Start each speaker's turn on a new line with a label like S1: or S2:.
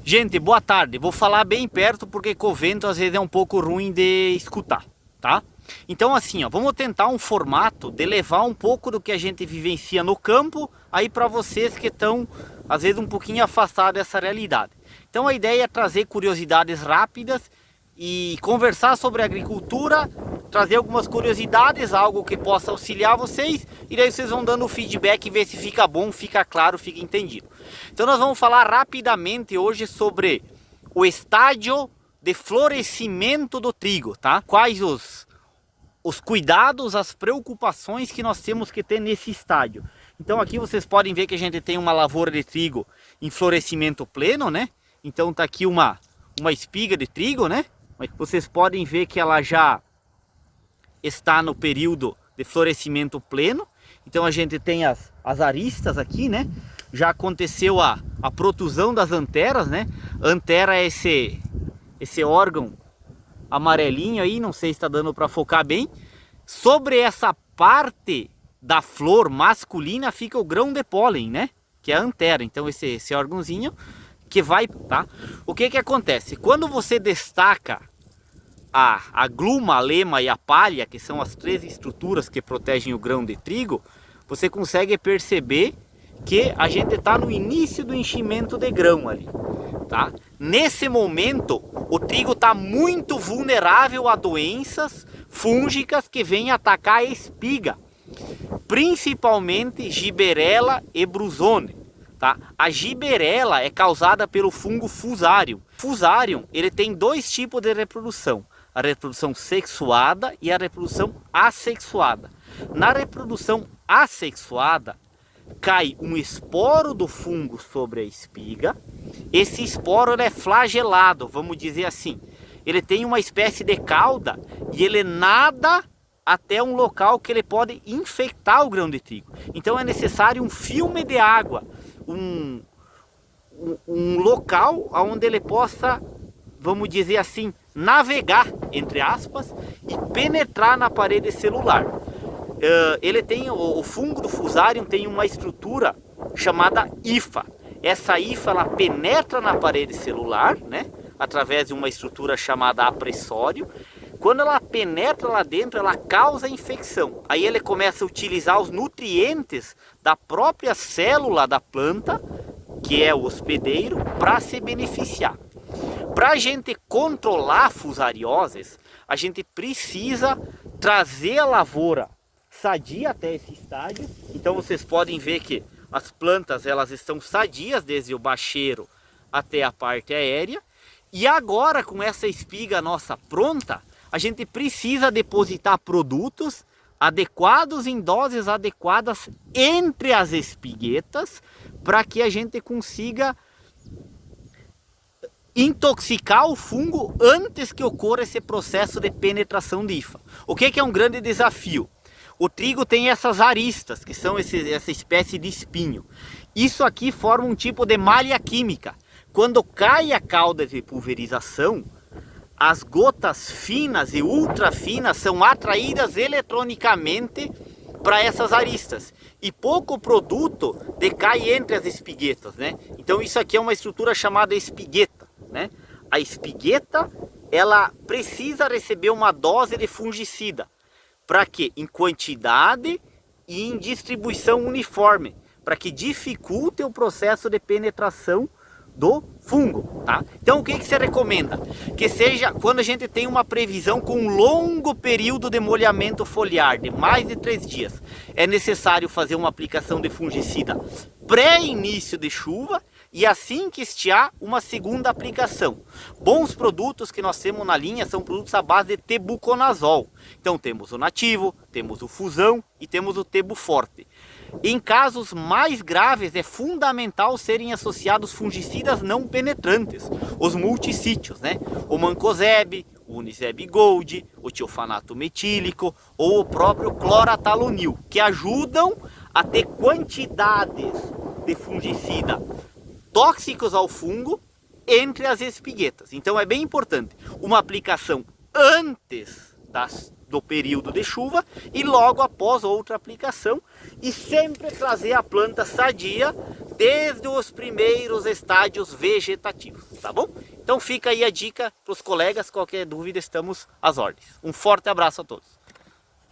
S1: Gente, boa tarde. Vou falar bem perto porque com o vento às vezes é um pouco ruim de escutar, tá? Então assim, ó, vamos tentar um formato de levar um pouco do que a gente vivencia no campo aí para vocês que estão às vezes um pouquinho afastados dessa realidade. Então a ideia é trazer curiosidades rápidas e conversar sobre agricultura, trazer algumas curiosidades, algo que possa auxiliar vocês, e daí vocês vão dando o feedback e ver se fica bom, fica claro, fica entendido. Então nós vamos falar rapidamente hoje sobre o estágio de florescimento do trigo, tá? Quais os cuidados, as preocupações que nós temos que ter nesse estágio. Então aqui vocês podem ver que a gente tem uma lavoura de trigo em florescimento pleno, né? Então tá aqui uma espiga de trigo, né? Vocês podem ver que ela já está no período de florescimento pleno. Então a gente tem as aristas aqui, né? Já aconteceu a protusão das anteras, né? Antera é esse órgão amarelinho aí, não sei se está dando para focar bem. Sobre essa parte da flor masculina fica o grão de pólen, né? Que é a antera. Então esse órgãozinho que vai, tá? O que acontece? Quando você destaca a gluma, a lema e a palha, que são as três estruturas que protegem o grão de trigo, você consegue perceber que a gente está no início do enchimento de grão ali, tá? Nesse momento, o trigo está muito vulnerável a doenças fúngicas que vêm atacar a espiga, principalmente Gibberella e Brusone, tá? A Gibberella é causada pelo fungo Fusarium. Fusarium, ele tem dois tipos de reprodução: a reprodução sexuada e a reprodução assexuada. Na reprodução assexuada, cai um esporo do fungo sobre a espiga. Esse esporo é flagelado, vamos dizer assim. Ele tem uma espécie de cauda e ele nada até um local que ele pode infectar o grão de trigo. Então é necessário um filme de água, um local onde ele possa, vamos dizer assim, navegar, entre aspas, e penetrar na parede celular. Ele tem, o fungo do Fusarium tem uma estrutura chamada hifa. Essa hifa ela penetra na parede celular, né, através de uma estrutura chamada apressório. Quando ela penetra lá dentro, ela causa infecção. Aí ele começa a utilizar os nutrientes da própria célula da planta, que é o hospedeiro, para se beneficiar. Para a gente controlar fusarioses, a gente precisa trazer a lavoura sadia até esse estágio. Então vocês podem ver que as plantas elas estão sadias desde o bacheiro até a parte aérea. E agora, com essa espiga nossa pronta, a gente precisa depositar produtos adequados em doses adequadas entre as espiguetas, para que a gente consiga intoxicar o fungo antes que ocorra esse processo de penetração de hifa. O que é um grande desafio? O trigo tem essas aristas, que são essa espécie de espinho. Isso aqui forma um tipo de malha química. Quando cai a cauda de pulverização, as gotas finas e ultra finas são atraídas eletronicamente para essas aristas. E pouco produto decai entre as espiguetas, né? Então isso aqui é uma estrutura chamada espigueta, né? A espigueta, ela precisa receber uma dose de fungicida. Para que? Em quantidade e em distribuição uniforme, para que dificulte o processo de penetração do fungo, tá? Então o que se recomenda? Que seja quando a gente tem uma previsão com um longo período de molhamento foliar, de mais de 3 dias, é necessário fazer uma aplicação de fungicida pré-início de chuva e assim que estiar, uma segunda aplicação. Bons produtos que nós temos na linha são produtos à base de tebuconazol. Então temos o nativo, temos o fusão e temos o tebu forte. Em casos mais graves é fundamental serem associados fungicidas não penetrantes, os multissítios, né? O mancozeb, o uniseb gold, o tiofanato metílico ou o próprio cloratalonil, que ajudam a ter quantidades de fungicida tóxicos ao fungo entre as espiguetas. Então é bem importante uma aplicação antes do período de chuva e logo após outra aplicação, e sempre trazer a planta sadia desde os primeiros estádios vegetativos, tá bom? Então fica aí a dica para os colegas, qualquer dúvida estamos às ordens. Um forte abraço a todos.